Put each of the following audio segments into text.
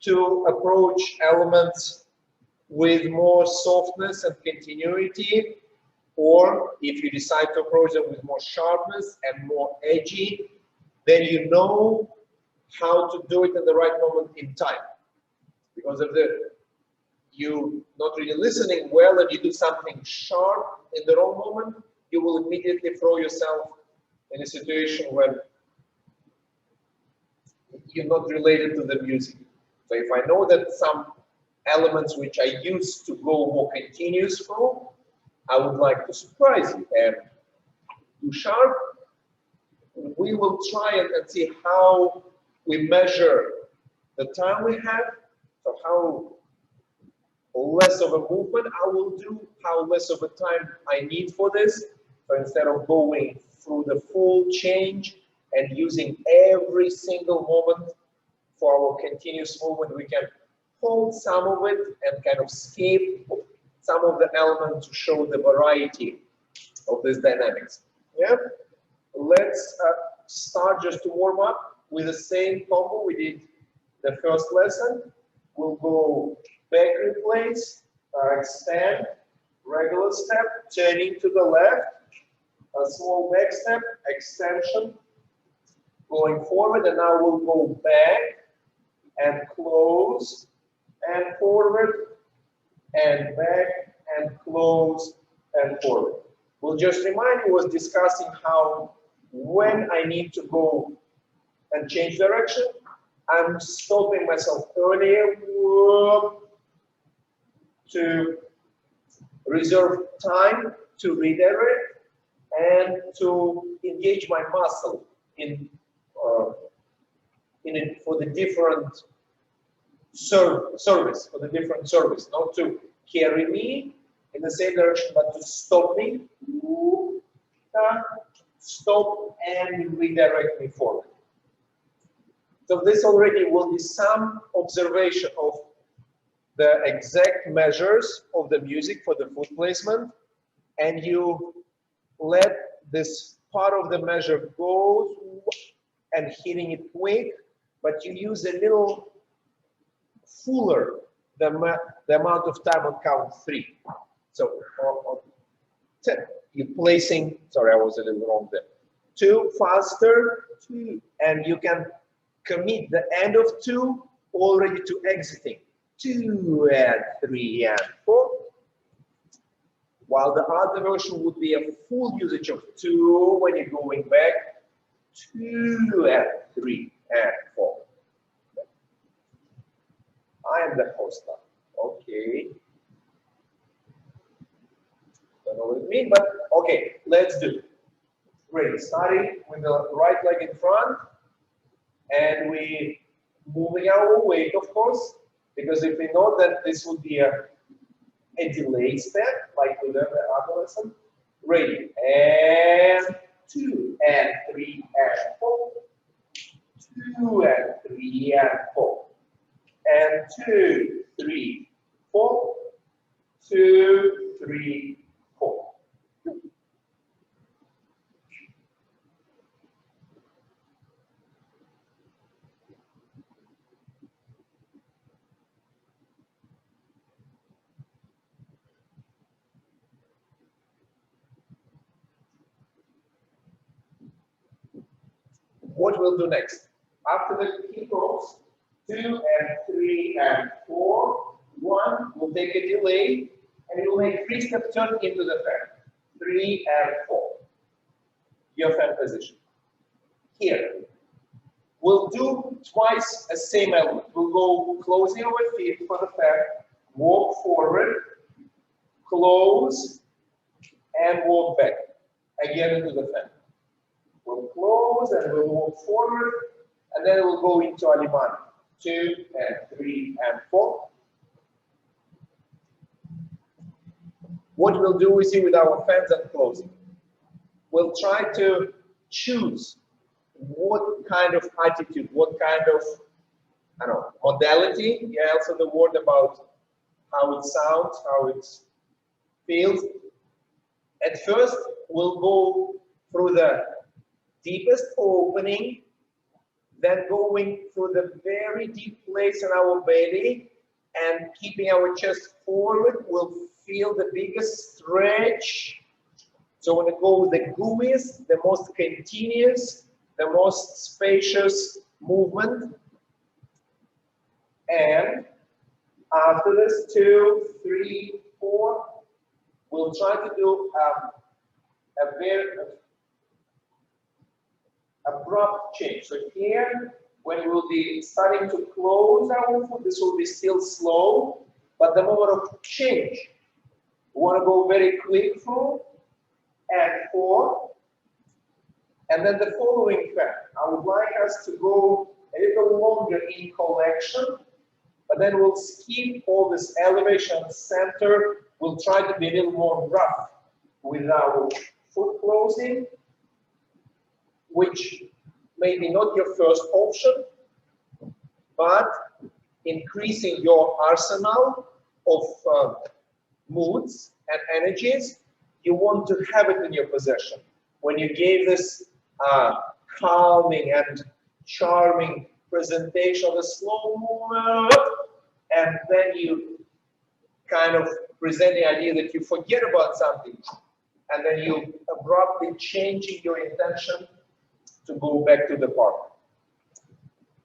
to approach elements with more softness and continuity, or if you decide to approach them with more sharpness and more edgy, then you know how to do it at the right moment in time. Because if you not really listening well and you do something sharp in the wrong moment, you will immediately throw yourself in a situation where you're not related to the music. So if I know that some elements which I used to go more continuous through, I would like to surprise you and do sharp. We will try and see how we measure the time we have, so how less of a movement I will do, how less of a time I need for this. So instead of going through the full change and using every single moment for our continuous movement, we can hold some of it and kind of skip some of the elements to show the variety of this dynamics. Yeah, let's start just to warm up with the same combo we did the first lesson. We'll go back replace, extend, regular step, turning to the left, a small back step, extension, going forward, and now we'll go back and close and forward and back and close and forward. We'll just remind you, was discussing how when I need to go and change direction, I'm stopping myself earlier to reserve time to redirect and to engage my muscle in it for the different service, for the different service, not to carry me in the same direction, but to stop me, stop and redirect me forward. So this already will be some observation of the exact measures of the music for the foot placement, and you let this part of the measure go and hitting it quick, but you use a little fuller the amount of time on count 3. So on 10, you're placing, sorry, I was a little wrong there. 2, faster, 2, and you can commit the end of 2 already to exiting. 2 and 3 and 4. While the other version would be a full usage of 2 when you're going back. 2 and 3 and 4. I am the host now. Okay. Don't know what it means, but okay, let's do it. Great. Starting with the right leg in front, and we moving our weight, of course, because if we know that this would be a delayed step, like we learned the other lesson. Ready, and 2 and 3 and 4. 2 and 3 and 4. And 2, 3, 4. 2, 3, 4. What we'll do next? After the kick ropes, 2 and 3 and 4, 1, we'll take a delay, and you'll make 3-step turn into the fan. 3 and 4. Your fan position. Here. We'll do twice the same element. We'll go closing our feet for the fan, walk forward, close, and walk back. Again into the fan. We'll close and we'll walk forward, and then we'll go into Alimani. 2 and 3 and 4. What we'll do is with our fans and closing. We'll try to choose what kind of attitude, what kind of, I don't know, modality. Yeah, also the word about how it sounds, how it feels. At first, we'll go through the deepest opening then going through the very deep place in our belly and keeping our chest forward, we'll feel the biggest stretch. So when it goes the gooeyest, the most continuous, the most spacious movement. And after this, 2, 3, 4, we'll try to do a very abrupt change. So here, when we will be starting to close our foot, this will be still slow, but the moment of change, we want to go very quick through, and 4, and then the following pattern. I would like us to go a little longer in collection, but then we'll skip all this elevation center. We'll try to be a little more rough with our foot closing, which may be not your first option, but increasing your arsenal of moods and energies, you want to have it in your possession. When you gave this calming and charming presentation of a slow movement, and then you kind of present the idea that you forget about something, and then you abruptly changing your intention to go back to the partner.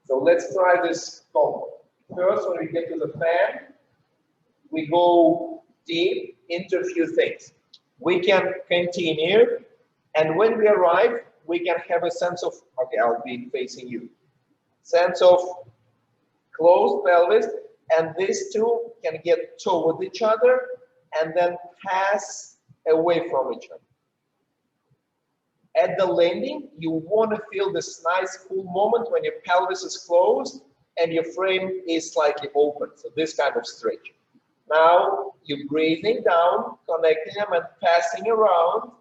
So let's try this combo. First, when we get to the fan, we go deep into a few things. We can continue, and when we arrive, we can have a sense of, okay, I'll be facing you, sense of closed pelvis, and these two can get toward each other and then pass away from each other. At the landing, you want to feel this nice cool moment when your pelvis is closed and your frame is slightly open, so this kind of stretch. Now you're breathing down, connecting them and passing around,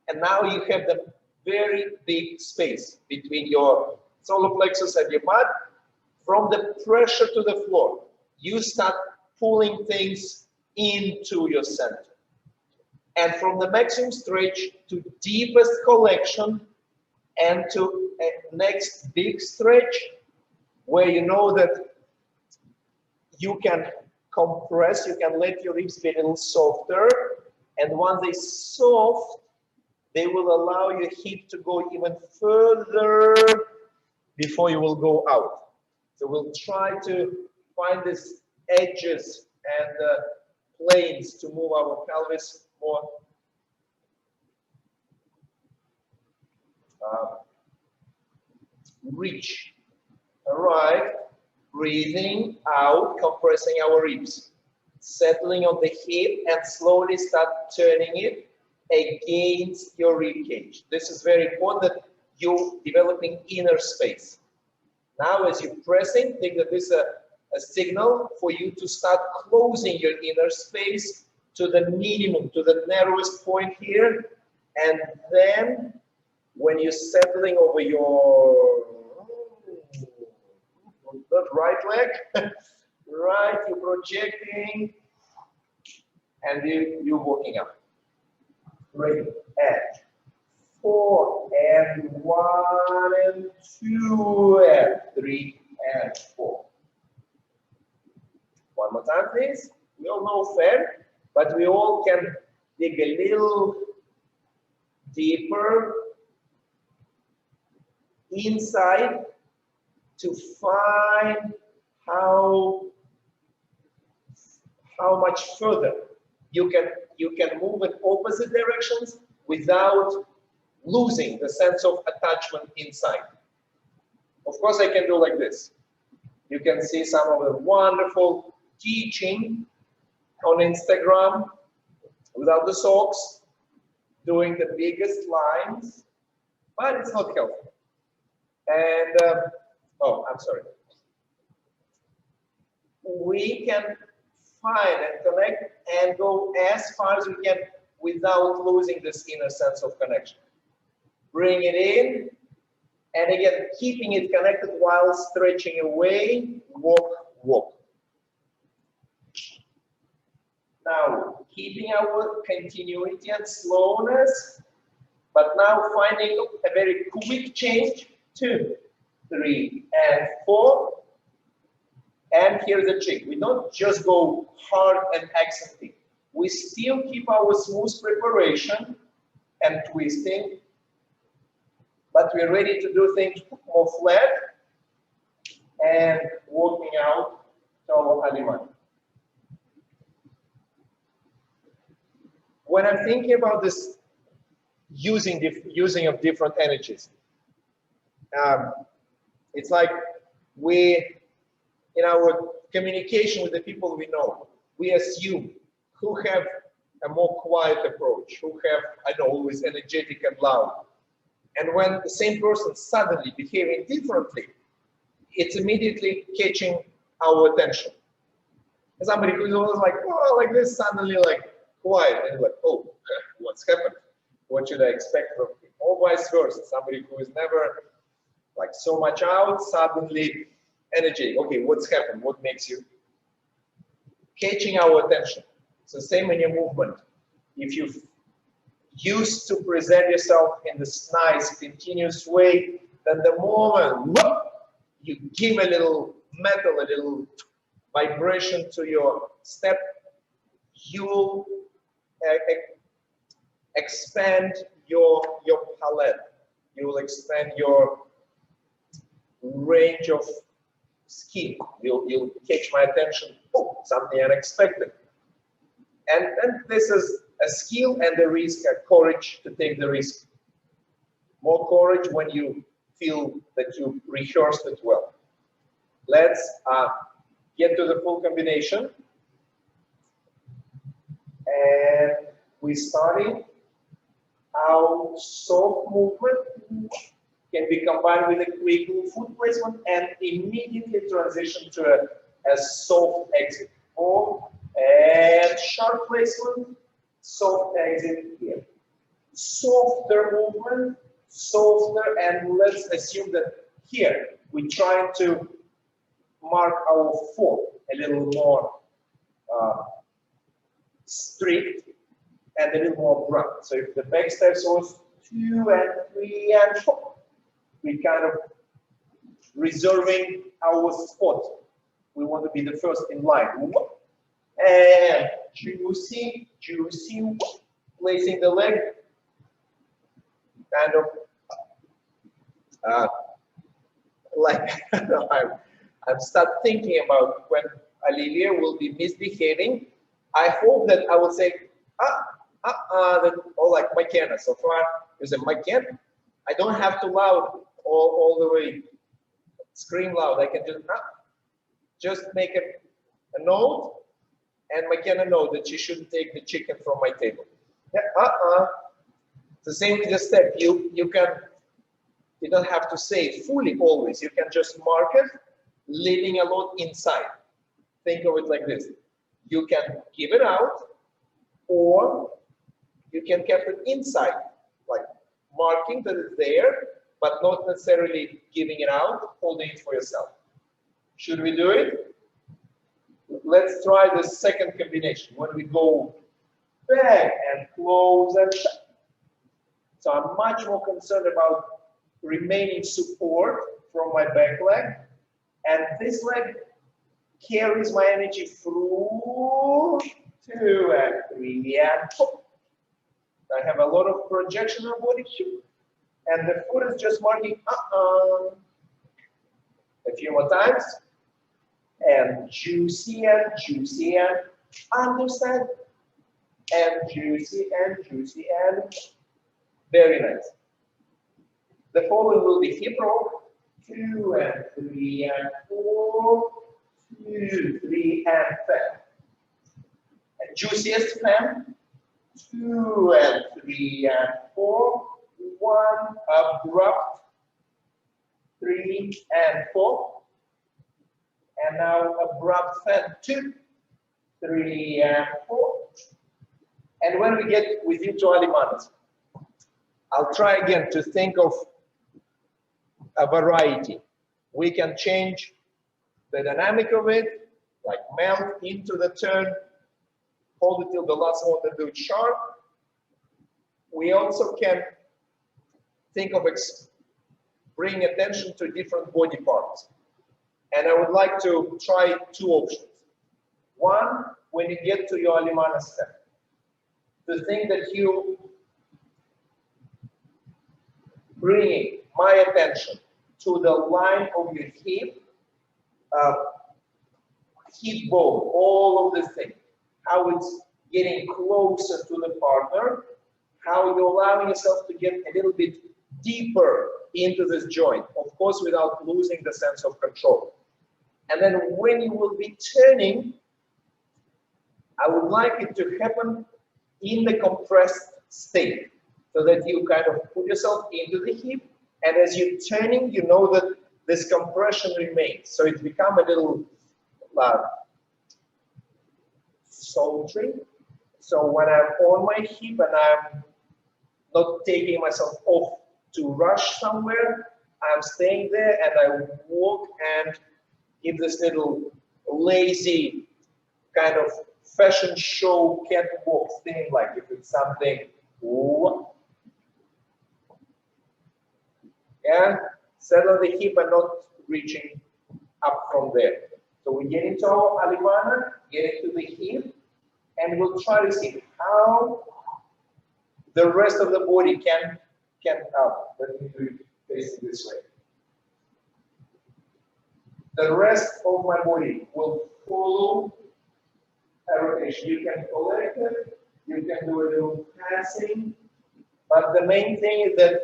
and now you have the very big space between your solar plexus and your mat. From the pressure to the floor, you start pulling things into your center. And from the maximum stretch to deepest collection and to a next big stretch where you know that you can compress, you can let your ribs be a little softer, and once they're soft, they will allow your hip to go even further before you will go out. So we'll try to find these edges and planes to move our pelvis more reach. All right, breathing out, compressing our ribs, settling on the hip and slowly start turning it against your rib cage. This is very important that you're developing inner space. Now as you're pressing, think that this is a signal for you to start closing your inner space to the minimum, to the narrowest point here. And then when you're settling over your right leg, right, you're projecting and you're walking up. Great, and 4 and 1 and 2 and 3 and 4. One more time, please. We all know fair, but we all can dig a little deeper inside to find how much further you can move in opposite directions without losing the sense of attachment inside. Of course, I can do like this. You can see some of the wonderful teaching on Instagram without the socks, doing the biggest lines, but it's not healthy. And, oh, I'm sorry. We can find and connect and go as far as we can without losing this inner sense of connection. Bring it in, and again, keeping it connected while stretching away, walk, walk. Now, keeping our continuity and slowness, but now finding a very quick change too. 3, and 4. And here's the trick. We don't just go hard and accenting. We still keep our smooth preparation and twisting, but we're ready to do things more flat and working out to our Halimani. When I'm thinking about this using of different energies, it's like in our communication with the people we know, we assume who have a more quiet approach, who have, I know, always energetic and loud. And when the same person suddenly behaving differently, it's immediately catching our attention. And somebody who's always like, oh, like this, suddenly like quiet, and like, oh, what's happened? What should I expect from him? Or vice versa, somebody who is never like so much out, suddenly energy. Okay, what's happened? What makes you catching our attention? It's the same in your movement. If you used to present yourself in this nice, continuous way, then the moment whoop, you give a little metal, a little vibration to your step, you'll expand your palette. You will expand your range of scheme. You'll catch my attention. Oh, something unexpected. And this is a skill and a risk, a courage to take the risk. More courage when you feel that you rehearsed it well. Let's get to the full combination. And we starting our soft movement can be combined with a quick foot placement and immediately transition to a soft exit. And sharp placement, soft exit here. Softer movement, softer, and let's assume that here we're trying to mark our foot a little more strict and a little more abrupt. So if the back steps was 2 and 3 and 4, we kind of reserving our spot. We want to be the first in line. And juicy, juicy, placing the leg, kind of like I'm start thinking about when Olivia will be misbehaving. I hope that I will say, that, or like McKenna. So far, is it McKenna? I don't have to loud all the way, scream loud. I can just make a note. And McKenna know that she shouldn't take the chicken from my table. Yeah, the same with the step. You don't have to say it fully always. You can just mark it, leaving a lot inside. Think of it like this. You can give it out, or you can keep it inside, like marking that it's there, but not necessarily giving it out, holding it for yourself. Should we do it? Let's try the second combination when we go back and close and shut. So I'm much more concerned about remaining support from my back leg, and this leg carries my energy through 2 and 3 and 4. I have a lot of projection of body, and the foot is just marking a few more times. And juicy and understand, and juicy and very nice. The following will be hip roll, 2 and 3 and 4, 2, 3 and fan. And juiciest fan, 2 and 3 and 4, 1 abrupt, 3 and 4. And now abrupt fan, 2, 3 and 4. And when we get with you to Alimanas, I'll try again to think of a variety. We can change the dynamic of it, like melt into the turn, hold it till the last one and do it sharp. We also can think of bring attention to different body parts. And I would like to try two options. One, when you get to your Alemana step, to think that you bring my attention to the line of your hip, hip bone, all of this thing, how it's getting closer to the partner, how you're allowing yourself to get a little bit deeper into this joint, of course, without losing the sense of control. And then when you will be turning, I would like it to happen in the compressed state, so that you kind of put yourself into the hip, and as you're turning, you know that this compression remains. So it's become a little sultry. So when I'm on my hip and I'm not taking myself off to rush somewhere, I'm staying there and I walk and give this little lazy kind of fashion show catwalk thing, like if it's something, and settle the hip and not reaching up from there. So we get into our Alemana, get into the hip, and we'll try to see how the rest of the body can let me do it facing this way. The rest of my body will follow a rotation. You can collect it, you can do a little passing, but the main thing is that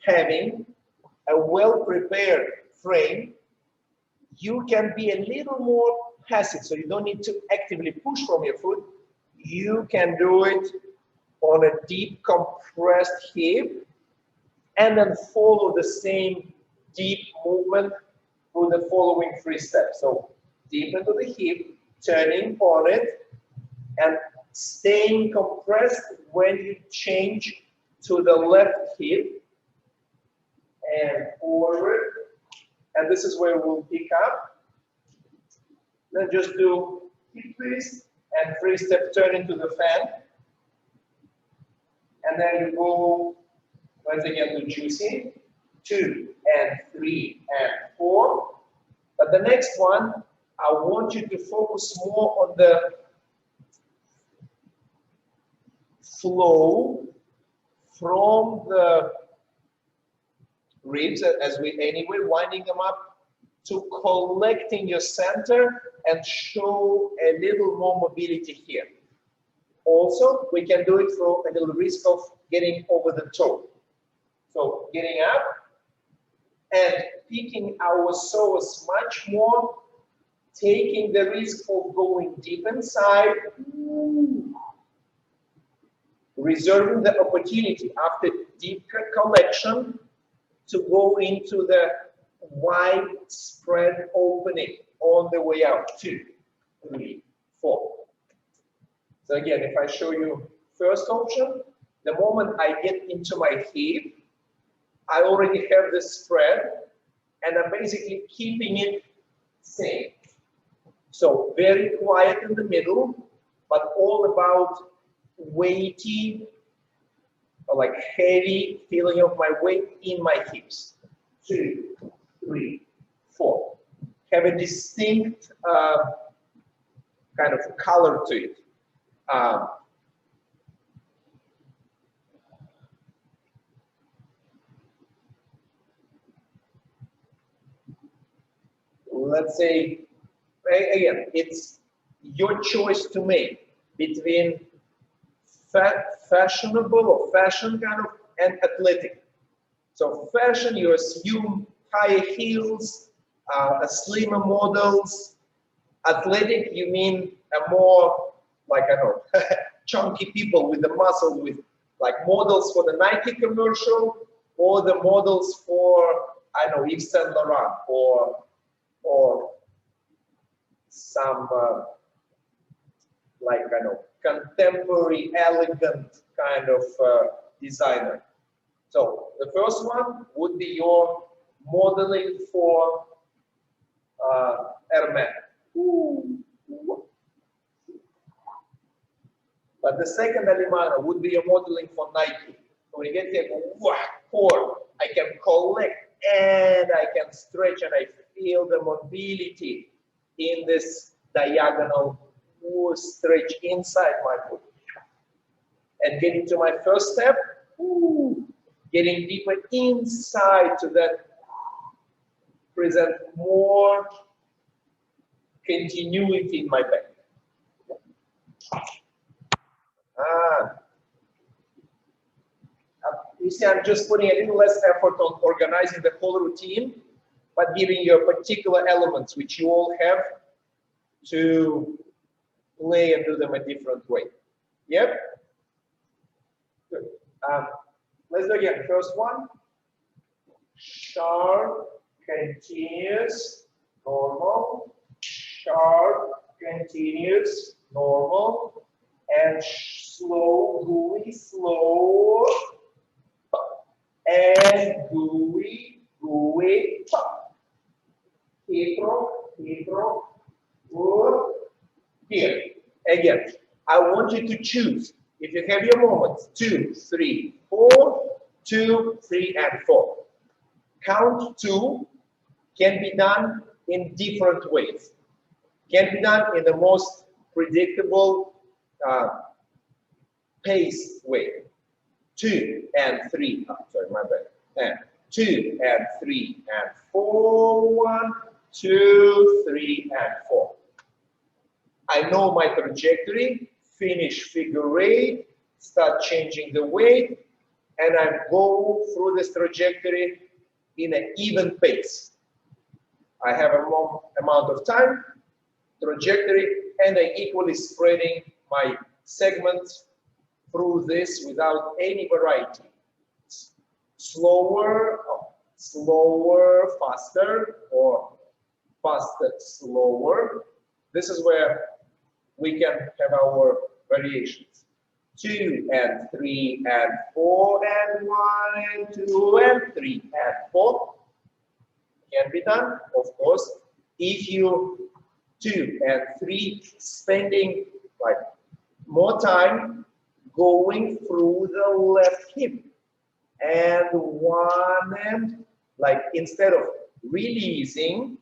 having a well-prepared frame, you can be a little more passive, so you don't need to actively push from your foot. You can do it on a deep compressed hip and then follow the same deep movement through the following three steps. So deep into the hip, turning on it, and staying compressed when you change to the left hip and forward. And this is where we'll pick up. Then just do hip twist and three-step turn into the fan. And then you go once again to juicy, 2 and 3 and 4. But the next one, I want you to focus more on the flow from the ribs, as we anyway, winding them up, to collecting your center and show a little more mobility here. Also, we can do it through a little risk of getting over the toe. So getting up and picking our psoas much more, taking the risk of going deep inside, reserving the opportunity after deep collection to go into the widespread opening on the way out. 2, 3, 4. So again, if I show you first option, the moment I get into my hip, I already have this spread, and I'm basically keeping it same. So very quiet in the middle, but all about weighty, or like heavy feeling of my weight in my hips. 2, 3, 4. Have a distinct kind of color to it. Let's say, again, it's your choice to make between fashionable or fashion kind of and athletic. So fashion, you assume higher heels, slimmer models. Athletic, you mean a more like, I don't know, chunky people with the muscle, with like models for the Nike commercial, or the models for, I don't know, Yves Saint Laurent, or some like, I know, contemporary, elegant kind of designer. So the first one would be your modeling for Hermes. But the second Alemana would be your modeling for Nike. So when you get here, or I can collect and I can stretch and I feel the mobility in this diagonal stretch inside my foot. And getting to my first step, getting deeper inside to then present more continuity in my back. You see, I'm just putting a little less effort on organizing the whole routine, but giving you particular elements which you all have to play and do them a different way. Yep? Good. Let's do again. First one. Sharp, continuous, normal. Sharp, continuous, normal. And slow, gooey, slow. And gooey, gooey, pop. Hitro, here. Again, I want you to choose. If you have your moments, 2, 3, 4, 2, 3, and 4. Count 2 can be done in different ways. Can be done in the most predictable pace way. 2 and 3, sorry, my bad. And 2 and 3 and 4, 1, 2, 3, and 4. I know my trajectory, finish figure 8, start changing the weight, and I go through this trajectory in an even pace. I have a more amount of time, trajectory, and I equally spreading my segments through this without any variety. Slower, slower, faster, or faster, slower. This is where we can have our variations. 2 and 3 and 4 and 1 and 2 and 3 and 4 can be done, of course. If you 2 and 3 spending like more time going through the left hip, and 1 and like instead of releasing,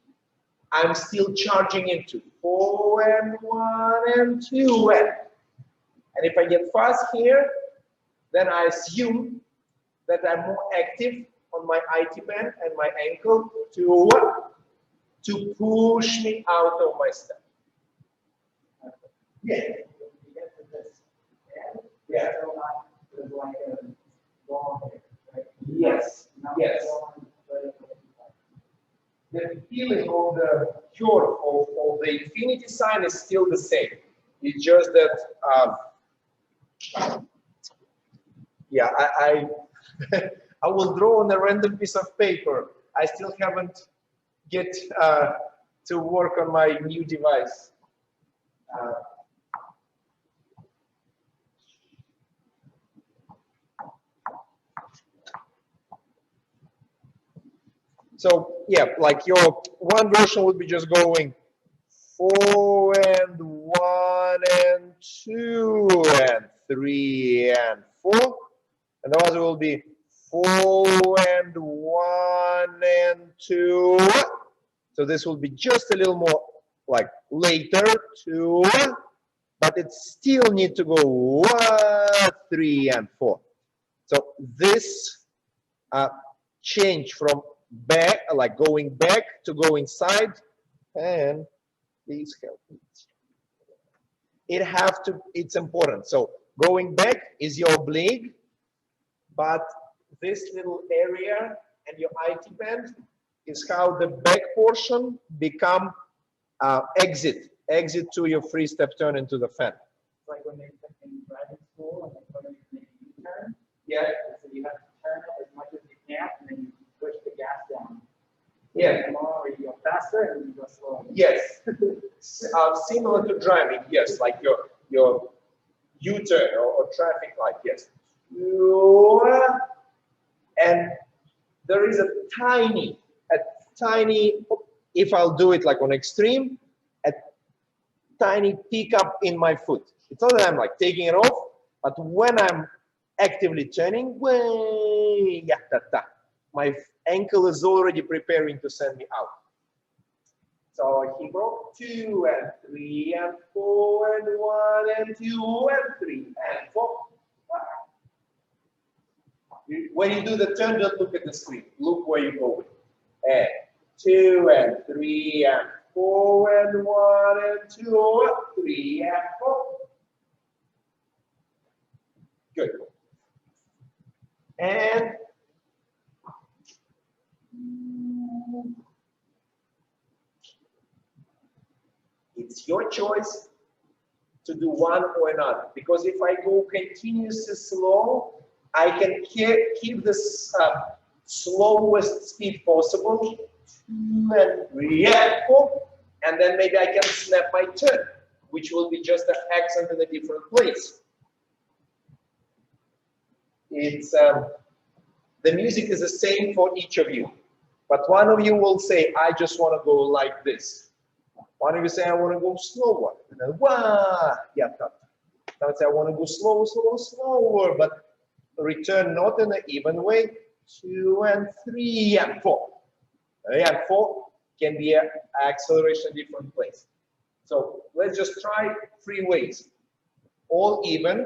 I'm still charging into 4 and 1 and 2 and if I get fast here, then I assume that I'm more active on my IT band and my ankle to push me out of my step. Yeah. Yeah. Yes. Yes. The feeling of the curve of the infinity sign is still the same. It's just that, yeah, I will draw on a random piece of paper. I still haven't get to work on my new device. So yeah, like your one version would be just going 4 and 1 and 2 and 3 and 4, and the other will be 4 and 1 and 2. So this will be just a little more like later 2, but it still need to go 1, 3 and 4. So this change from back, like going back to go inside, and please help me. It's important. So going back is your oblique, but this little area and your IT band is how the back portion become exit to your free step turn into the fan. It's like when they're in driving school and they're going to make a U-turn. Yeah. So you have to turn it as much as you can, and then you push the gas down. Yeah. Or you go faster and you go slower. Yes. Similar to driving, yes, like your U-turn or traffic light, yes. And there is a tiny, if I'll do it like on extreme, a tiny pickup in my foot. It's not that I'm like taking it off, but when I'm actively turning, way, my ankle is already preparing to send me out. So he broke 2 and 3 and 4 and 1 and 2 and 3 and 4. When you do the turn, don't look at the screen. Look where you're going. And 2 and 3 and 4 and 1 and 2 and 3 and 4. Good. And it's your choice to do one or another. Because if I go continuously slow, I can keep this slowest speed possible. 2 and 3 and 4. And then maybe I can snap my turn, which will be just an accent in a different place. It's the music is the same for each of you, but one of you will say, I just want to go like this. One of you say, I want to go slower. And then, wah, yeah, cut. Now say, I want to go slower, slower, slower, but return not in an even way. 2 and 3 and 4. 3 and 4 can be an acceleration in different place. So let's just try 3 ways. All even,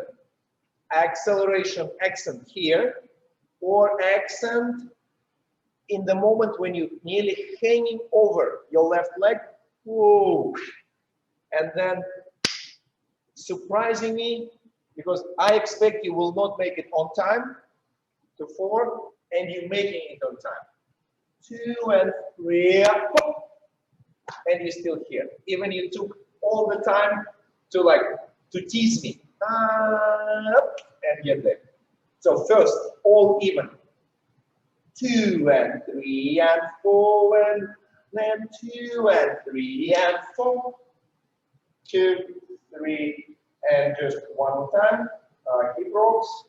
acceleration accent here, or accent in the moment when you're nearly hanging over your left leg, whoa, and then surprising me, because I expect you will not make it on time, to 4, and you're making it on time. 2 and 3, and you're still here. Even you took all the time to tease me. And get there. So first, all even. 2 and 3 and 4 and then 2 and 3 and 4. 2, 3, and just one more time. Hip rocks.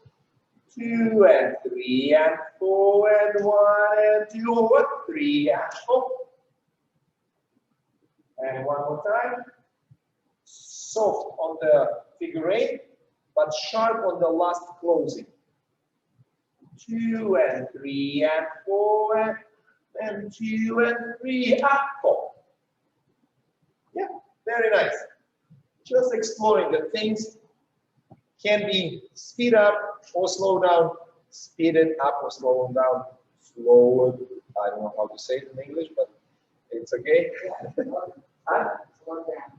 2 and 3 and 4 and 1 and 2 and 3 and 4. And one more time. Soft on the figure 8, but sharp on the last closing. 2 and 3 and 4 and 2 and 3 and 4. Yeah, very nice. Just exploring the things can be speed up or slow down, speed it up or slow down, slow it. I don't know how to say it in English, but it's okay.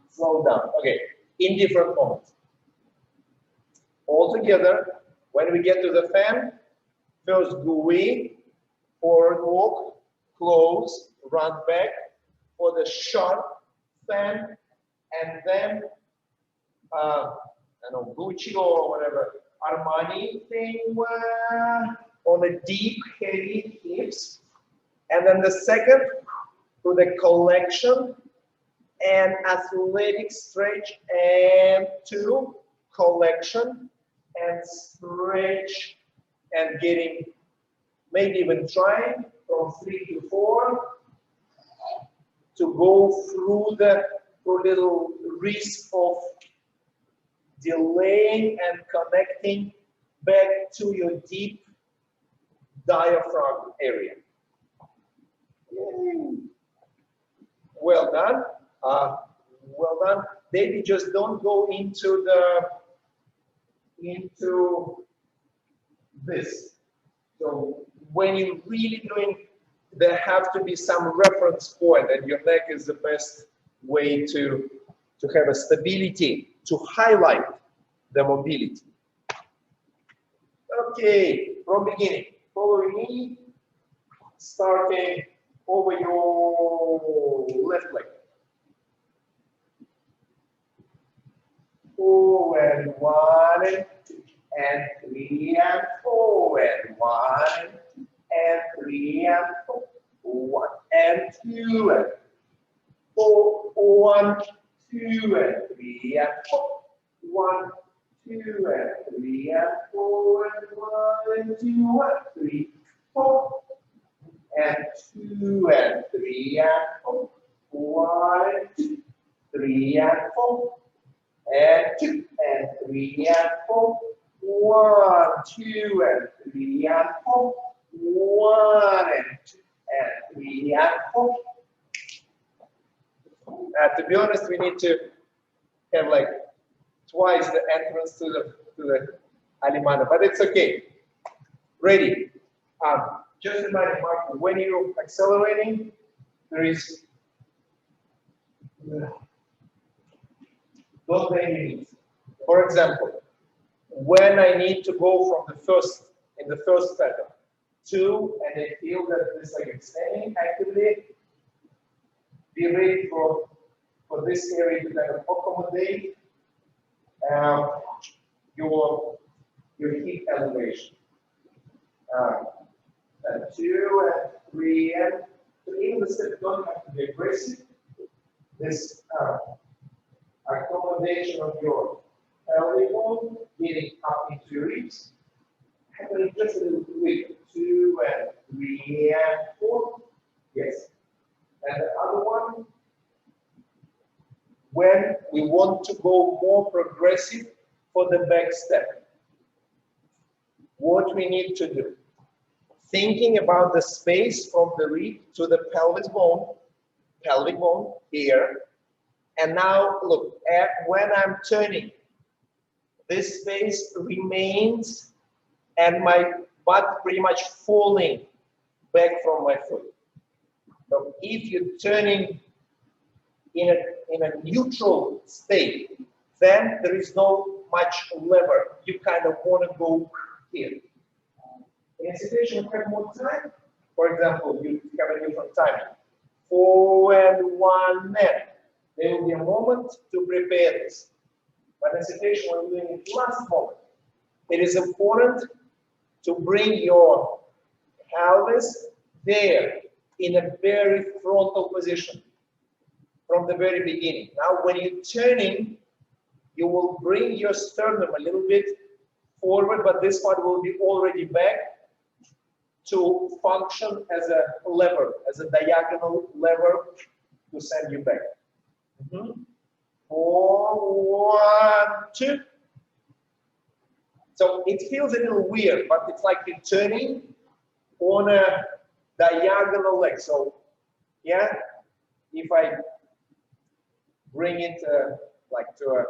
Slow down. Okay, in different moments. All together, when we get to the fan, first gooey, forward walk, close, run back for the sharp fan, and then I don't know, Gucci or whatever, Armani thing on the deep, heavy hips. And then the second, to the collection and athletic stretch, and 2, collection and stretch, and getting, maybe even trying from 3 to 4 to go through the little risk of delaying and connecting back to your deep diaphragm area. Yay. Well done. Well done. Maybe just don't go into this. So when you're really doing, there have to be some reference point, and your neck is the best way to have a stability, to highlight the mobility. Okay, from beginning, follow me, starting over your left leg. 4 and 1 and 2 and 3 and 4 and 1 and 3 and 4, 1 and 2 and 4, 1, 2 and 3 and 4, 1, 2 and 3 and 4 and 1 and 2 and 3, 4, and 2 and 3 and 4, 1, 2, 3 and 4, and 2 and 3 and 4, 1, 2 and 3 and 4, 1 and 2 and 3 and 4. To be honest, we need to have like twice the entrance to the Alimano, but it's okay. Ready? Just remind Mark, when you're accelerating, there is those techniques. For example, when I need to go from the first pedal to, and I feel that this like extending activity, be ready for this area to kind of accommodate your hip elevation. And 2 and 3 and so even the step don't have to be aggressive. This accommodation of your pelvic bone, getting up into your ribs, happening just a little bit. 2 and 3 and 4. Yes. And the other one, when we want to go more progressive for the back step, what we need to do? Thinking about the space from the rib to the pelvic bone here. And now look, when I'm turning, this space remains and my butt pretty much falling back from my foot. So if you're turning in a neutral state, then there is no much lever. You kind of want to go here. In a situation you have more time, for example, you have a different timing. 4 and 1 and there will be a moment to prepare this. But in a situation where you're doing it last moment, it is important to bring your pelvis there in a very frontal position from the very beginning. Now, when you're turning, you will bring your sternum a little bit forward, but this part will be already back to function as a lever, as a diagonal lever to send you back. 4, 1, 2. So it feels a little weird, but it's like you're turning on a diagonal leg. So yeah, if I bring it like to a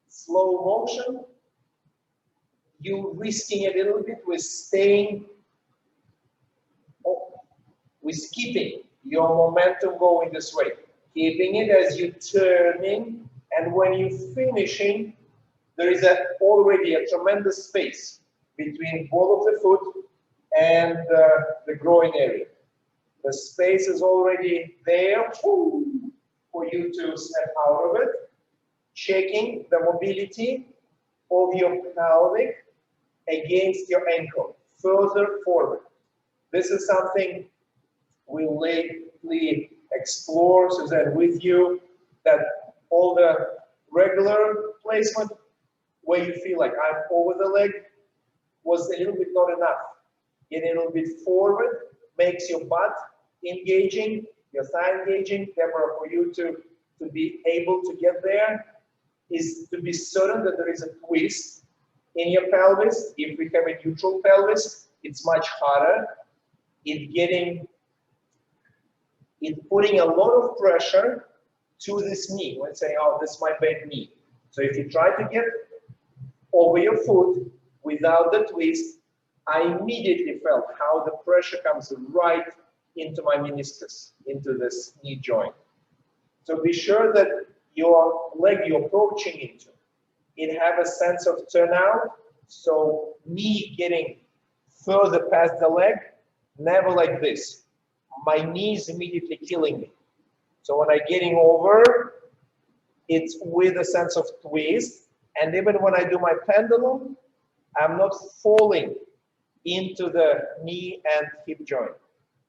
slow motion, you're risking a little bit with staying, with keeping your momentum going this way, keeping it as you're turning, and when you're finishing, there is already a tremendous space between ball of the foot and the groin area. The space is already there for you to step out of it, checking the mobility of your pelvic against your ankle, further forward. This is something we lately explore, Suzanne, with you, that all the regular placement where you feel like I'm over the leg was a little bit not enough. Getting a little bit forward makes your butt engaging, your thigh engaging. Therefore, for you to be able to get there is to be certain that there is a twist in your pelvis. If we have a neutral pelvis, it's much harder. It's putting a lot of pressure to this knee. Let's say, oh, this is my bad knee. So if you try to get over your foot without the twist, I immediately felt how the pressure comes right into my meniscus, into this knee joint. So be sure that your leg you're approaching into, it have a sense of turnout. So knee getting further past the leg, never like this. My knee is immediately killing me. So when I'm getting over, it's with a sense of twist. And even when I do my pendulum, I'm not falling into the knee and hip joint.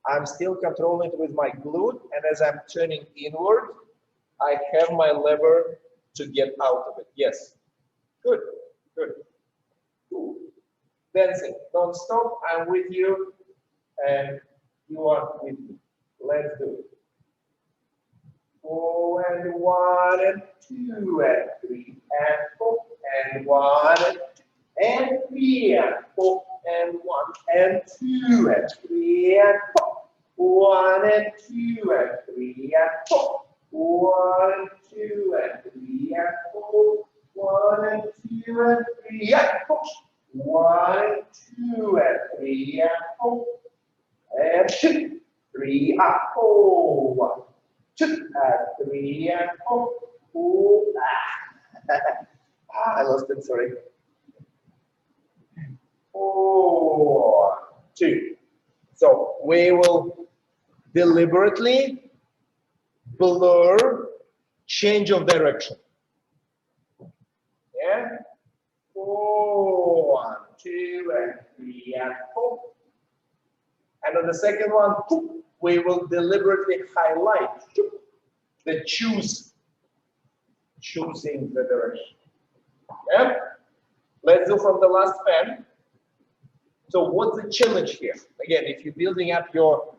I'm still controlling it with my glute. And as I'm turning inward, I have my lever to get out of it. Yes. Good. Good. Cool. Dancing. Don't stop. I'm with you. And you are with me. Let's do it. 4 and 1 and 2 and 3 and 4 and 1 and 3 and 4 and 1 and 2 and 3 and 4. 1 and 2 and 3 and 4. 1 and 2 and 3 and 4. 1 and 2 and 3 and 4. 1 and 2 and 3 and 4. And 2, 3 and 4. 1, 2 and 3 and 4. Ooh, I lost it, sorry. 4, 2. So we will deliberately blur change of direction. Yeah. 4, 1, 2, and 3 and 4. And on the second one, we will deliberately highlight the choosing the direction. Yeah. Let's do from the last pen. So what's the challenge here? Again, if you're building up your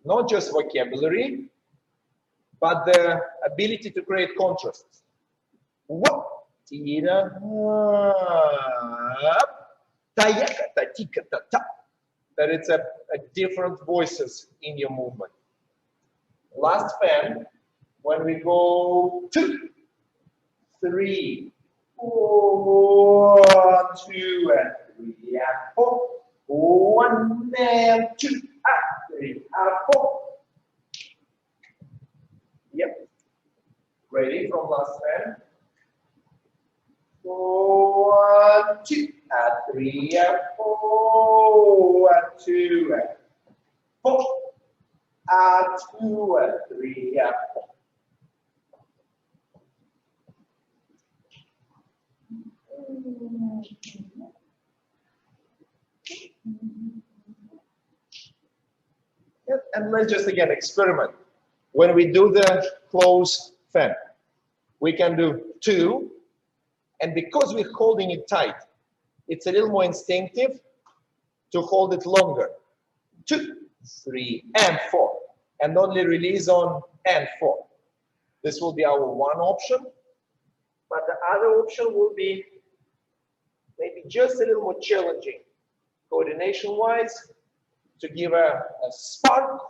not just vocabulary, but the ability to create contrasts. What? That it's a different voices in your movement. Last pen, when we go 2, 3, 4, 2 and 3 and 4, 1 and 2 and 3 and 4. Yep. Ready from last pen. 4 and 2 and 3 and 4 and 2 and 4 and 2 and 3 and 4. And let's just again experiment. When we do the closed fan, we can do 2, and because we're holding it tight, it's a little more instinctive to hold it longer. 2, 3, and 4, and only release on and 4. This will be our one option, but the other option will be maybe just a little more challenging, coordination-wise, to give a spark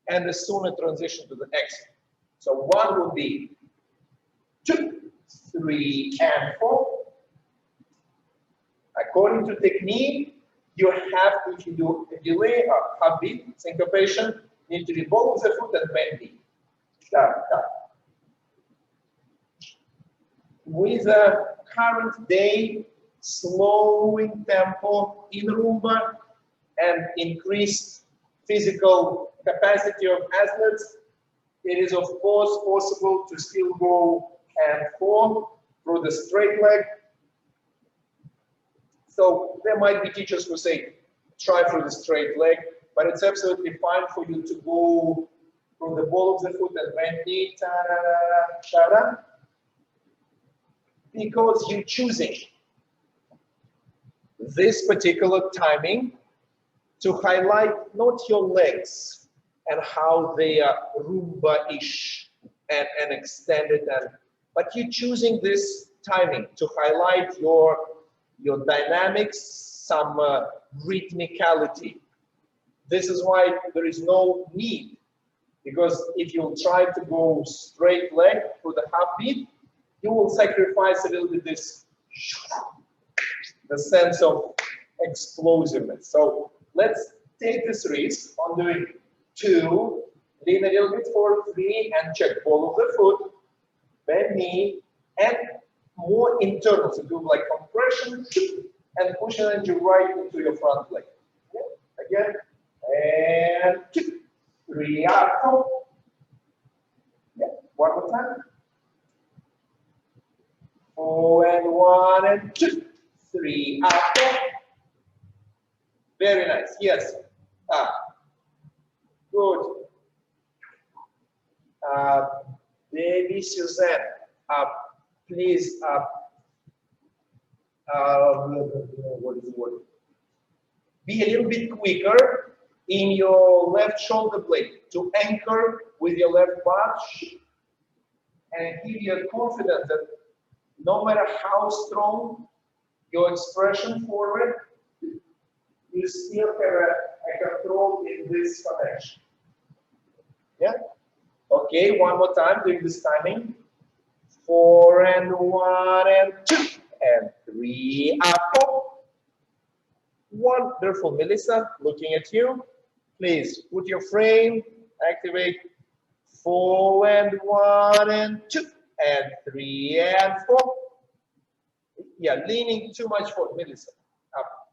and a sooner transition to the next. So one will be 2, 3, and 4. According to technique, you have to, if you do a delay or heartbeat, syncopation, need to revolve the foot and bend knee. With the current day slowing tempo in Rumba and increased physical capacity of athletes, it is of course possible to still go and 4 through the straight leg. So there might be teachers who say, try through the straight leg, but it's absolutely fine for you to go from the ball of the foot and bend knee, because you're choosing this particular timing to highlight not your legs and how they are Rumba-ish and extended, but you're choosing this timing to highlight your dynamics, some rhythmicality. This is why there is no need, because if you try to go straight leg through the half beat, you will sacrifice a little bit the sense of explosiveness. So let's take this risk on doing 2, lean a little bit forward, 3, and check ball of the foot, bend knee, and more internal. So do like compression and push energy right into your front leg. Okay. Again, and 2, 3, up, 4. Yeah. One more time. 4 and 1 and 2, 3, up, 4. Very nice. Yes. Good. Baby Suzanne, please. What is the word? Be a little bit quicker in your left shoulder blade to anchor with your left butt and give you confidence that no matter how strong your expression forward, you still have a control in this connection. Yeah? Okay, one more time, doing this timing. 4 and 1 and 2 and 3 up, 4. Wonderful, Melissa, looking at you. Please put your frame, activate. 4 and 1 and 2 and 3 and 4. Yeah, leaning too much forward, Melissa. Up.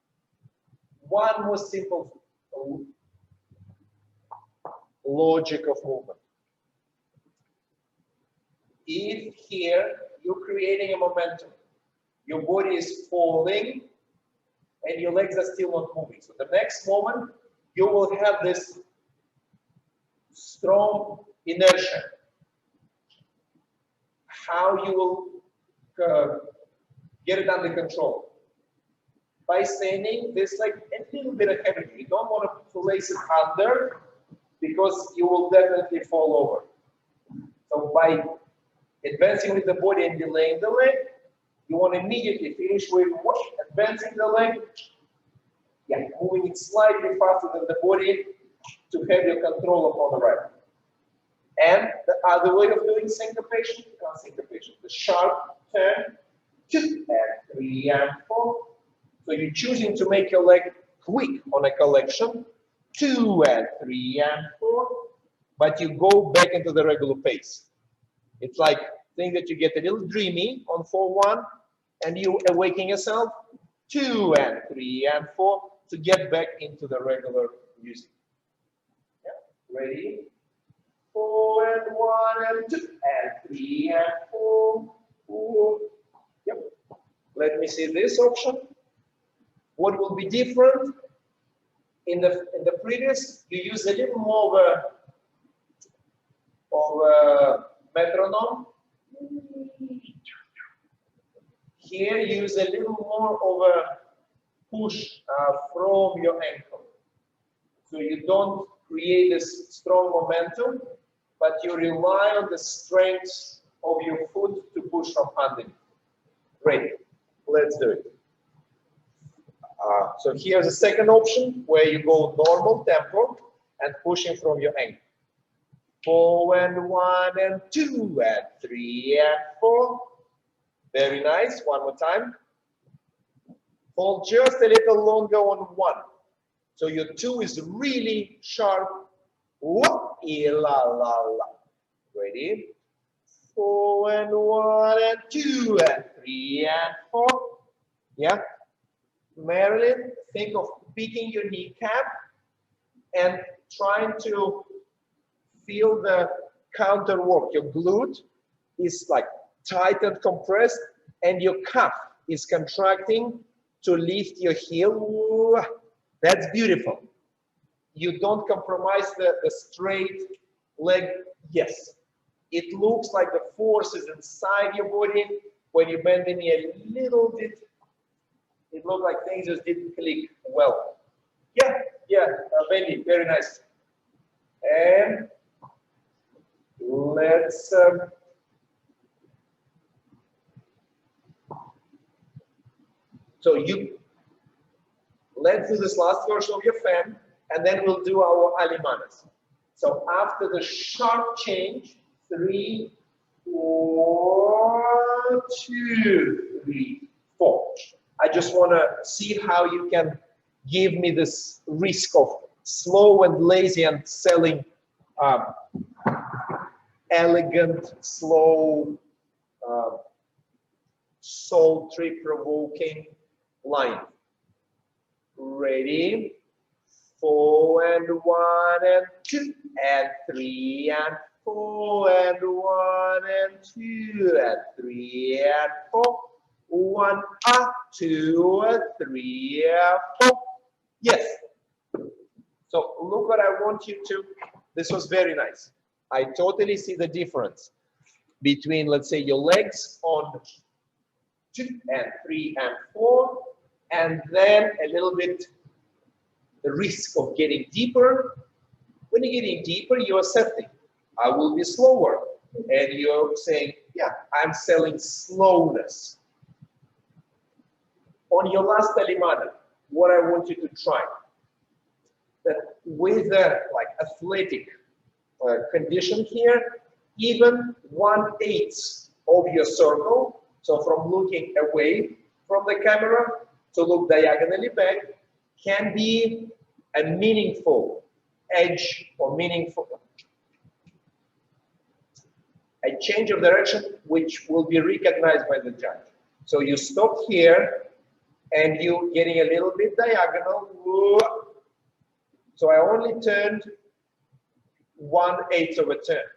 One more simple logic of movement. If here you're creating a momentum, your body is falling and your legs are still not moving. So the next moment you will have this strong inertia. How you will get it under control? By standing this like a little bit ahead of you. You don't want to place it under because you will definitely fall over. So by advancing with the body and delaying the leg, you want to immediately finish with advancing the leg. Yeah, moving it slightly faster than the body to have your control upon the right. And the other way of doing syncopation, not syncopation, the sharp turn, 2 and 3 and 4. So you're choosing to make your leg quick on a collection, 2 and 3 and 4, but you go back into the regular pace. It's like think that you get a little dreamy on 4-1 and you awaken yourself, 2 and 3 and 4 to get back into the regular music. Yeah. Ready? 4 and 1 and 2 and 3 and 4. 4. Yep. Let me see this option. What will be different? In the previous, you use a little more of a metronome. Here, use a little more of a push from your ankle. So you don't create this strong momentum, but you rely on the strength of your foot to push from underneath. Great, let's do it. So here's a second option where you go normal tempo and pushing from your ankle. 4 and 1 and 2 and 3 and 4. Very nice. One more time. Hold just a little longer on 1. So your 2 is really sharp. Whoop, la la la. Ready? 4 and 1 and 2 and 3 and 4. Yeah. Marilyn, think of picking your kneecap and trying to feel the counter work. Your glute is like tight and compressed, and your calf is contracting to lift your heel. That's beautiful. You don't compromise the straight leg. Yes, it looks like the force is inside your body. When you bend the knee a little bit, it looked like things just didn't click well. Yeah, Benny, very nice. And let's let's do this last version of your fan, and then we'll do our alimanas. So after the sharp change, 3, 4, 2, 3, 4. I just want to see how you can give me this risk of slow and lazy and selling elegant, slow, sultry, provoking line. Ready? 4 and 1 and 2 and 3 and 4 and 1 and 2 and 3 and 4. 1 up, 2, 3, 4. Yes. So look what I want you to. This was very nice. I totally see the difference between, let's say, your legs on 2 and 3 and 4, and then a little bit the risk of getting deeper. When you're getting deeper, you're accepting. I will be slower. And you're saying, yeah, I'm selling slowness. On your last alimana, what I want you to try. That with the like athletic condition here, even 1/8 of your circle, so from looking away from the camera to look diagonally back, can be a meaningful edge or meaningful a change of direction which will be recognized by the judge. So you stop here and you getting a little bit diagonal. So I only turned 1/8 of a turn,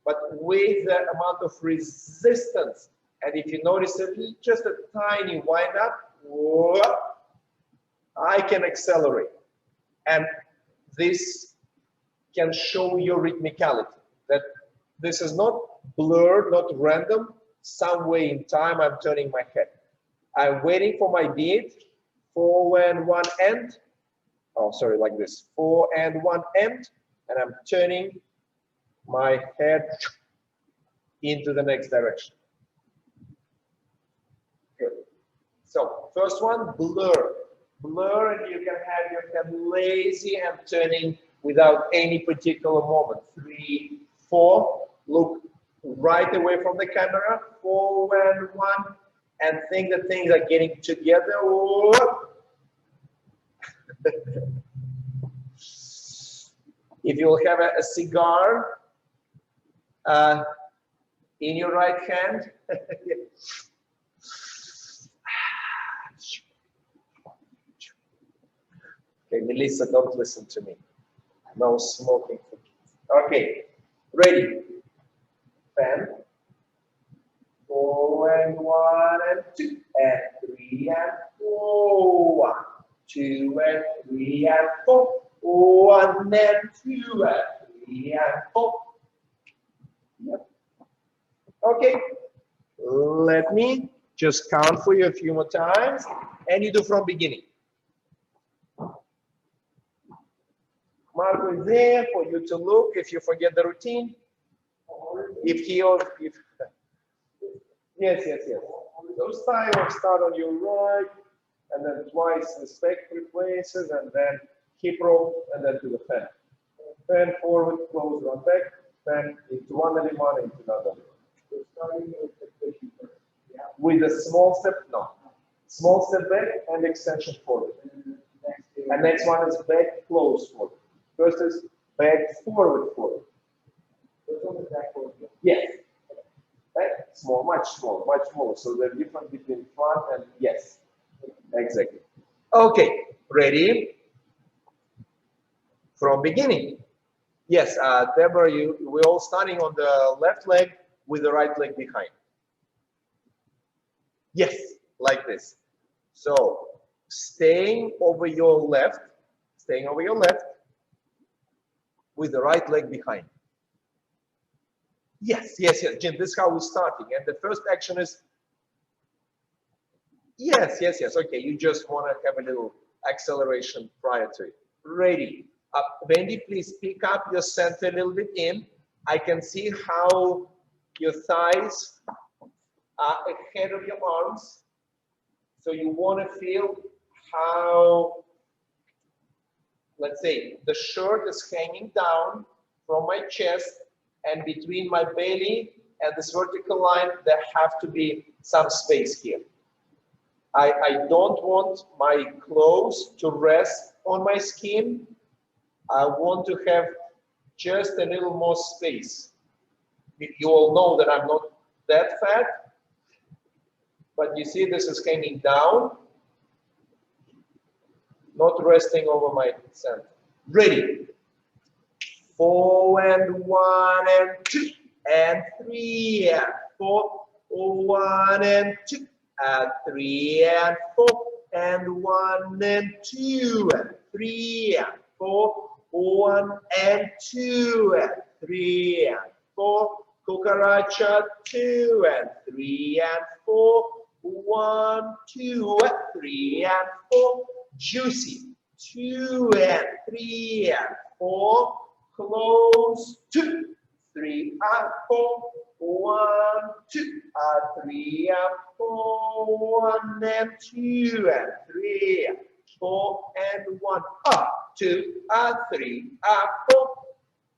but with the amount of resistance, and if you notice just a tiny wind up, I can accelerate. And this can show your rhythmicality, that this is not blurred, not random. Some way in time, I'm turning my head. I'm waiting for my beat, 4 and 1 end. Oh, sorry, like this, 4 and 1 end, and I'm turning my head into the next direction. Good. So first one, blur. Blur, and you can have your head lazy and turning without any particular moment. 3, 4, look right away from the camera, 4 and 1, and think that things are getting together. If you'll have a cigar in your right hand, okay, Melissa, don't listen to me. No smoking for kids. Okay, ready? Fan. 4 and 1 and 2 and 3 and 4. 1, 2 and 3 and 4. 1 and 2 and 3 and 4. Yep. Okay, let me just count for you a few more times, and you do from beginning. Marco is there for you to look if you forget the routine. If he or if yes. So start on your right, and then twice the spec replaces, and then hip roll, and then to the fan. Fan forward, close, run back, fan into one element, into another. So starting with the pushing first. Yeah. With a small step, no. Small step back and extension forward. And next one is back, close forward. First is back, forward, forward. Yes. Back, small, much smaller. So the difference between front and yes. Exactly. Okay, ready? From beginning. Yes, Deborah, we're all starting on the left leg with the right leg behind. Yes, like this. So staying over your left with the right leg behind. Yes, Jim, this is how we're starting. And the first action is, yes. Okay, you just want to have a little acceleration prior to it. Ready. Wendy, please pick up your center a little bit in. I can see how your thighs are ahead of your arms. So you want to feel how, let's say, the shirt is hanging down from my chest, and between my belly and this vertical line, there have to be some space here. I don't want my clothes to rest on my skin. I want to have just a little more space. You all know that I'm not that fat, but you see this is hanging down, not resting over my center. Ready? 4 and 1 and 2 and 3 and 4. 1 and 2 and 3 and 4 and 1 and 2 and 3 and 4. 1 and 2 and 3 and 4. Cucaracha 2 and 3 and 4. 1, 2 and 3 and 4. Juicy 2 and 3 and 4. Close 2, 3 and 4. 1, 2 and 3 and 4. 1 and 2 and 3. 4 and 1, up, 2, 3, up, 4.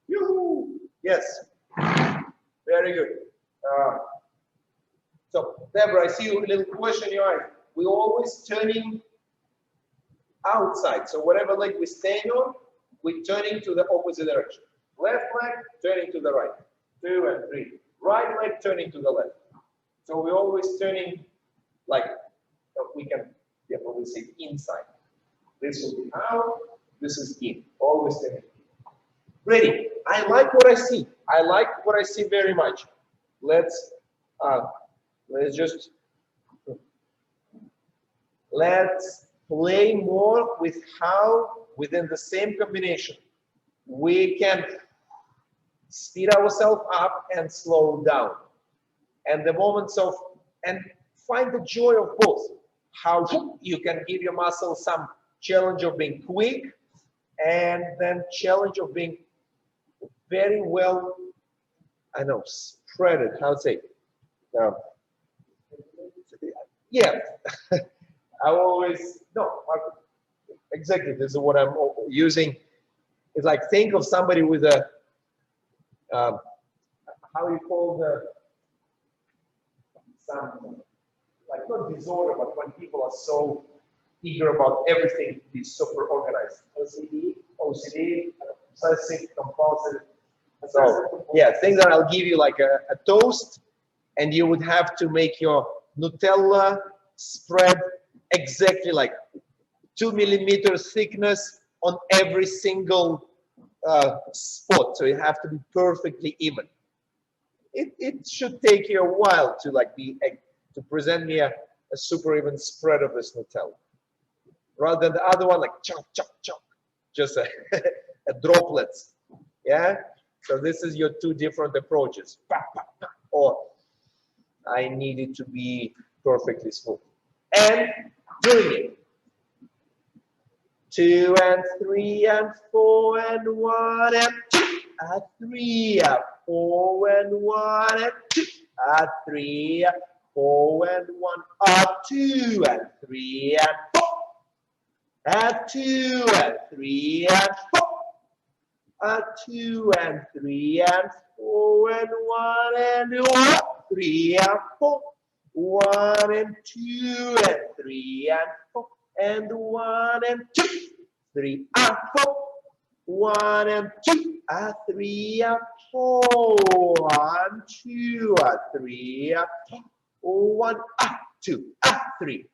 Yoo-hoo. Yes, very good. So, Deborah, I see a little question in your eye. We're always turning outside. So, whatever leg we stand on, we're turning to the opposite direction. Left leg, turning to the right. 2 and 3. Right leg, turning to the left. So, we're always turning like we can definitely say inside. This will be out, this is in. Always turning. Ready. I like what I see. I like what I see very much. Let's play more with how within the same combination we can speed ourselves up and slow down. And the moments of, and find the joy of both. How you can give your muscles some challenge of being quick and then challenge of being very well, I know, spread it, how to say, yeah, I always, no, exactly, this is what I'm using. It's like, think of somebody with a, how you call the, some, like not disorder, but when people are so eager about everything to be super organized. OCD, obsessive, compulsive. So, yeah, think that I'll give you like a toast, and you would have to make your Nutella spread exactly like 2 millimeters thickness on every single spot. So you have to be perfectly even. It should take you a while to like to present me a super even spread of this Nutella, rather than the other one like chop chop chop, just a droplets. Yeah. So this is your two different approaches. Or I need it to be perfectly smooth. And doing it. 2 and 3 and 4 and 1 and 2. 3 and 4 and 1 and 2. 3 and 4 and 1. 2 and 3 and 4. 2 and 3 and 4. 2 and 3 and 4 and 1 and 1. 3 and 4. 1 and 2 and 3 and 4 and 1 and 2. 3 and 4. 1 and 2. 3 and 4. 1, 2, 3 and 4. 1, 2, 3,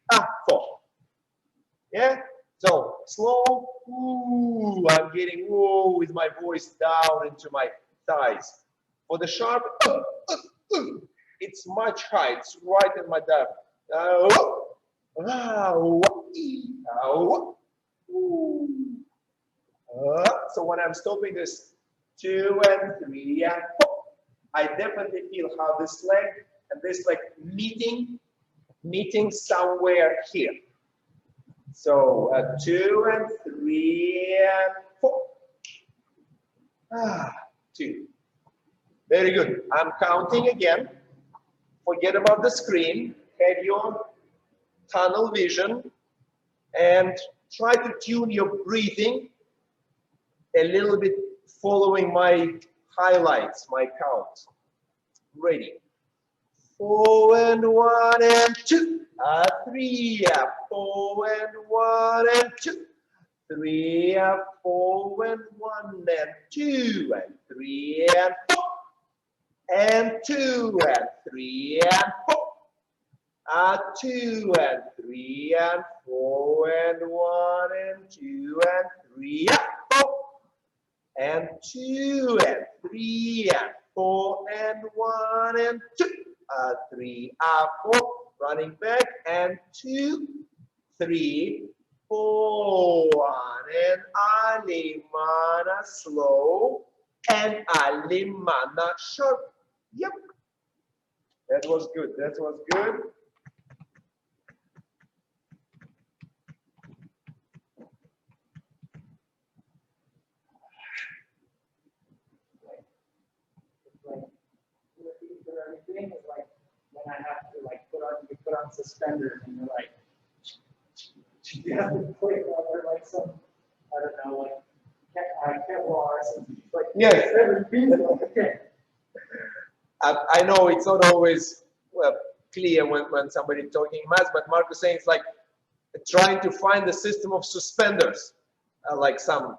4. Yeah. So slow, ooh, I'm getting whoa with my voice down into my thighs. For the sharp, it's much higher. It's right in my diaphragm. So when I'm stopping this 2 and 3 and 4, I definitely feel how this leg and this leg meeting somewhere here. So 2 and 3 and 4. 2. Very good. I'm counting again. Forget about the screen. Have your tunnel vision and try to tune your breathing a little bit following my highlights, my count. Ready. 4 and 1 and 2. 3 and 4 and 1 and 2. 3 and 4 and 1 and 2 and 3 and 4 and 2 and 3 and 4. 2 and 3 and 4 and 1 and 2 and 3 and 4 and 2 and 3 and 4 and 1 and 2. 3 and 4. Running back and 2, 3, 4, 1 and Alimana slow and Alimana short. Yep, that was good. That was good. Everything is like when I have to like put on suspenders and you're like you have to put it up some, I don't know, like Kevlar or something. Like, yes. Okay. I know it's not always clear when somebody talking math, but Mark is saying it's like trying to find the system of suspenders, like some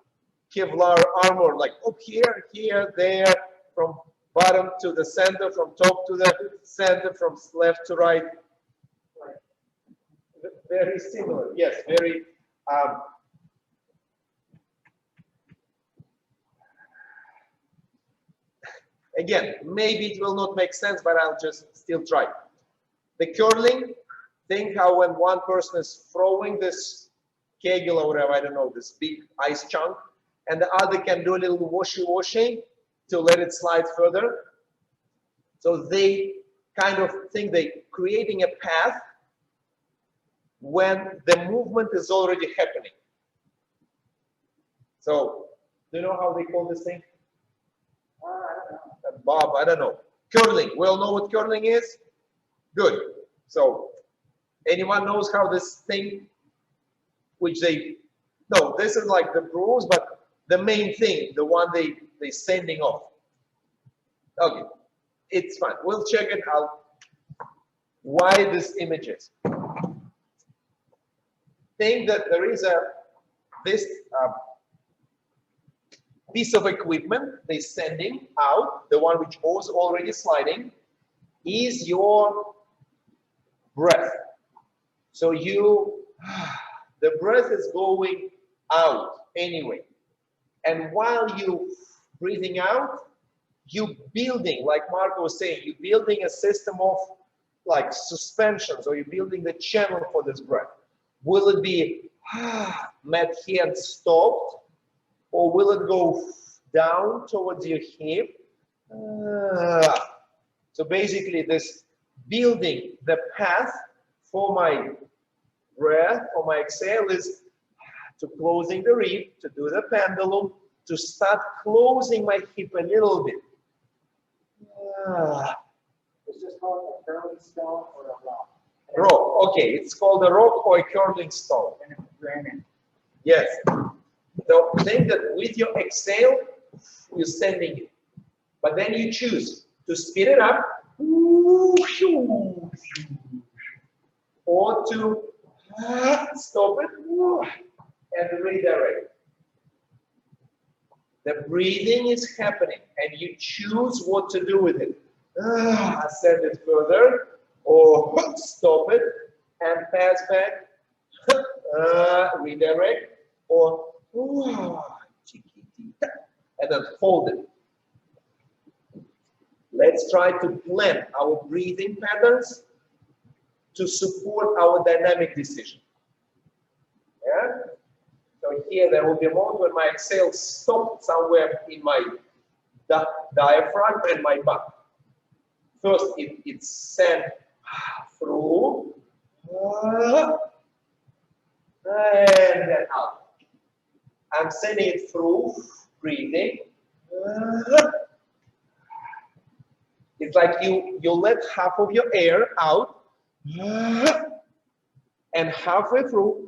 Kevlar armor, like up here, here, there, from bottom to the center, from top to the center, from left to right. Very similar, yes, very. Again, maybe it will not make sense, but I'll just still try. The curling, think how when one person is throwing this kegel or whatever, I don't know, this big ice chunk, and the other can do a little washy to let it slide further. So they kind of think they're creating a path when the movement is already happening. So, do you know how they call this thing? Bob, I don't know. Curling. We all know what curling is? Good. So, anyone knows how this thing, which they, no, this is like the rules, but the main thing, the one they sending off. Okay, it's fine. We'll check it out. Why this images? Think that there is this piece of equipment they sending out, the one which was already sliding, is your breath. So the breath is going out anyway. And while you breathing out, you building, like Marco was saying, you're building a system of like suspensions, or you're building the channel for this breath. Will it be met here and stopped? Or will it go down towards your hip? So basically this building the path for my breath, for my exhale, is to closing the rib, to do the pendulum, to start closing my hip a little bit. It's just called a curling stone or a rock. Rock, okay, it's called a rock or a curling stone. And it's granite. Yes. So think that with your exhale, you're sending it. But then you choose to speed it up or to stop it and redirect. The breathing is happening and you choose what to do with it. Send it further or stop it and pass back, redirect, or and then hold it. Let's try to blend our breathing patterns to support our dynamic decision. Yeah? So here there will be a moment when my exhale stops somewhere in my diaphragm and my butt. First, it's sent through and then out. I'm sending it through, breathing. It's like you let half of your air out, and halfway through,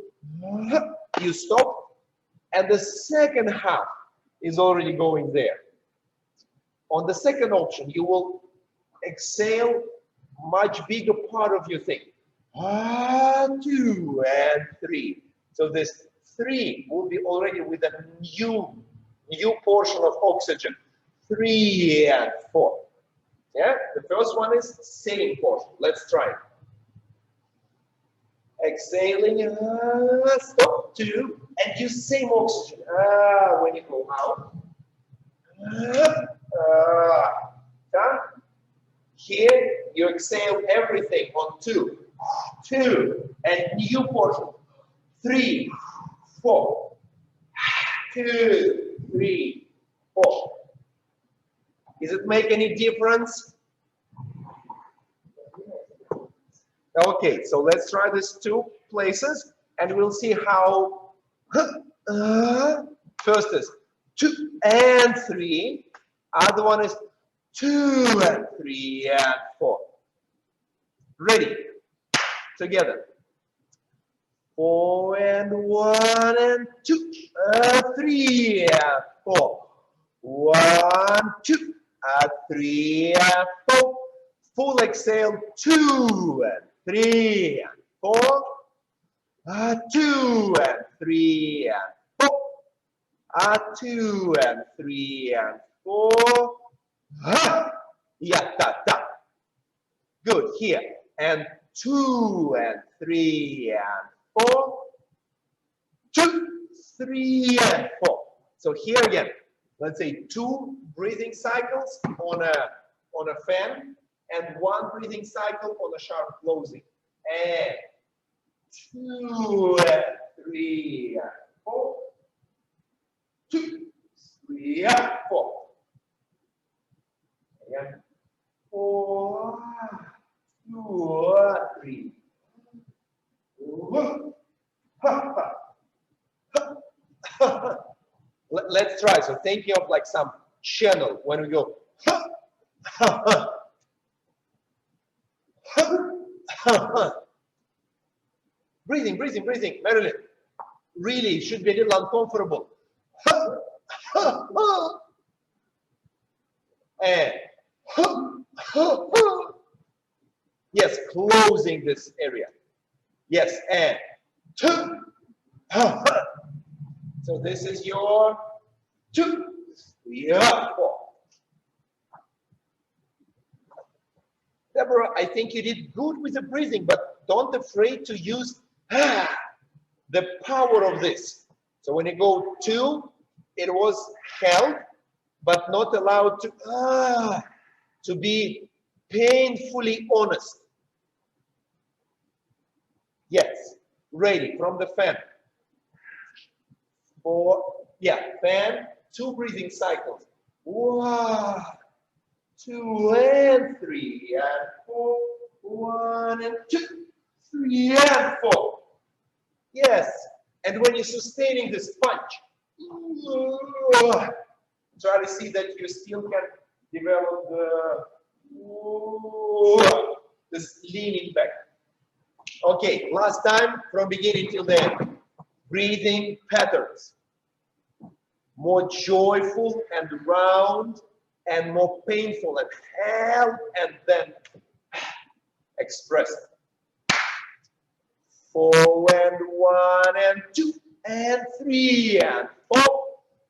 you stop, and the second half is already going there. On the second option, you will exhale much bigger part of your thing. 2 and 3. So this 3 will be already with a new portion of oxygen. 3 and 4. Yeah, the first one is same portion. Let's try it. Exhaling, stop, 2, and use same oxygen. When you go out. Here you exhale everything on 2, 2, and new portion. 3, 4, 2, 3, 4. Does it make any difference? Okay, so let's try these 2 places and we'll see how. First is 2 and 3. Other one is 2 and 3 and 4. Ready? Together. 4 and 1 and 2, 3 and 4. 1, 2, 3 and 4. Full exhale, 2 and 3 and 4. 2 and 3 and 4. 2 and 3 and 4. Yeah, da. Good, here. And 2 and 3 and 4. 2, 3 and 4. So here again, let's say 2 breathing cycles on a fan and 1 breathing cycle on a sharp closing. And 2 and 3 and 4. 2, 3 and 4. And 4, 2, 3. Let's try. So thinking of like some channel when we go. Breathing, Marilyn. Really, it should be a little uncomfortable. And yes, closing this area. Yes, and 2. So this is your 2, 3, 4. Deborah, I think you did good with the breathing, but don't afraid to use the power of this. So when you go 2, it was held, but not allowed to be painfully honest. Yes, ready from the fan. 4, yeah, fan, 2 breathing cycles. 1, 2 and 3 and 4. 1 and 2, 3 and 4. Yes, and when you're sustaining this punch, try to see that you still can develop this leaning back. Okay, last time from beginning till the end. Breathing patterns. More joyful and round and more painful and held and then expressed. 4 and 1 and 2 and 3 and 4.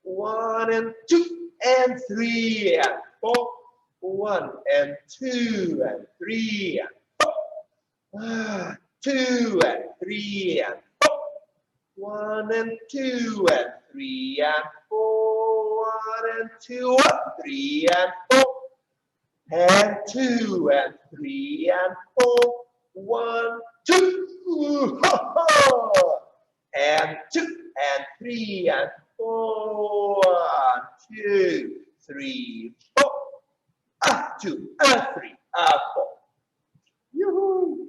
1 and 2 and 3 and 4. 1 and 2 and 3 and 4. 2 and 3 and 4. 1 and 2 and 3 and 4. 1 and 2 and 3 and 4. And 2 and 3 and 4. 1, 2. And 2 and 3 and 4. 1, 2, 3, 4. 2 and 3 and 4. Yoo-hoo!